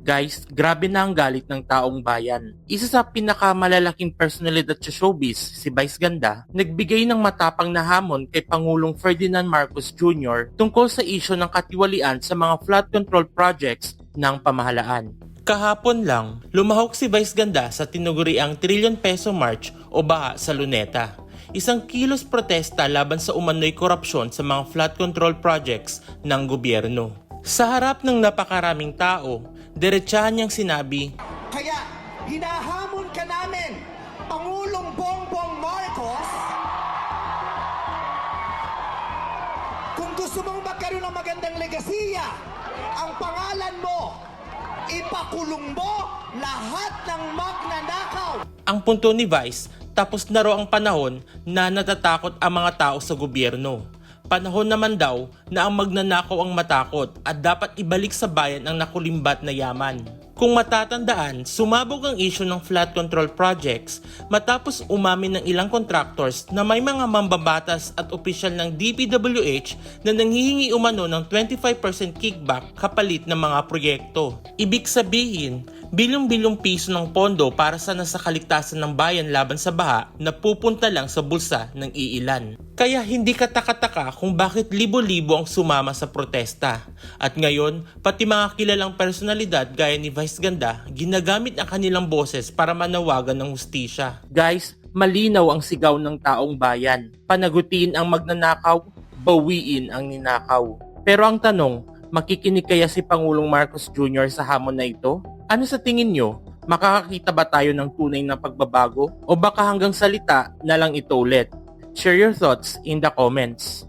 Guys, grabe na ang galit ng taong bayan. Isa sa pinakamalalaking personalidad sa showbiz, si Vice Ganda, nagbigay ng matapang na hamon kay Pangulong Ferdinand Marcos Jr. tungkol sa isyu ng katiwalian sa mga flood control projects ng pamahalaan. Kahapon lang, lumahok si Vice Ganda sa tinuguriang trillion peso march o baha sa Luneta. Isang kilos protesta laban sa umano'y korupsyon sa mga flood control projects ng gobyerno. Sa harap ng napakaraming tao, diretsahan niyang sinabi, Kaya hinahamon ka namin, Pangulong Bongbong Marcos, kung gusto mong magkaroon ng magandang legasiya, ang pangalan mo, ipakulong mo lahat ng magnanakaw. Ang punto ni Vice, tapos na raw ang panahon na natatakot ang mga tao sa gobyerno. Panahon naman daw na ang magnanakaw ang matakot at dapat ibalik sa bayan ang nakulimbat na yaman. Kung matatandaan, sumabog ang issue ng flood control projects matapos umamin ng ilang contractors na may mga mambabatas at opisyal ng DPWH na nanghihingi umano ng 25% kickback kapalit ng mga proyekto. Ibig sabihin, bilyong-bilyong piso ng pondo para sa nasa kaligtasan ng bayan laban sa baha na pupunta lang sa bulsa ng iilan. Kaya hindi katakataka kung bakit libo-libo ang sumama sa protesta. At ngayon, pati mga kilalang personalidad gaya ni Vice Ganda, ginagamit ang kanilang boses para manawagan ng hustisya. Guys, malinaw ang sigaw ng taong bayan. Panagutin ang magnanakaw, bawiin ang ninakaw. Pero ang tanong, makikinig kaya si Pangulong Marcos Jr. sa hamon na ito? Ano sa tingin nyo? Makakakita ba tayo ng tunay na pagbabago? O baka hanggang salita na lang ito ulit? Share your thoughts in the comments.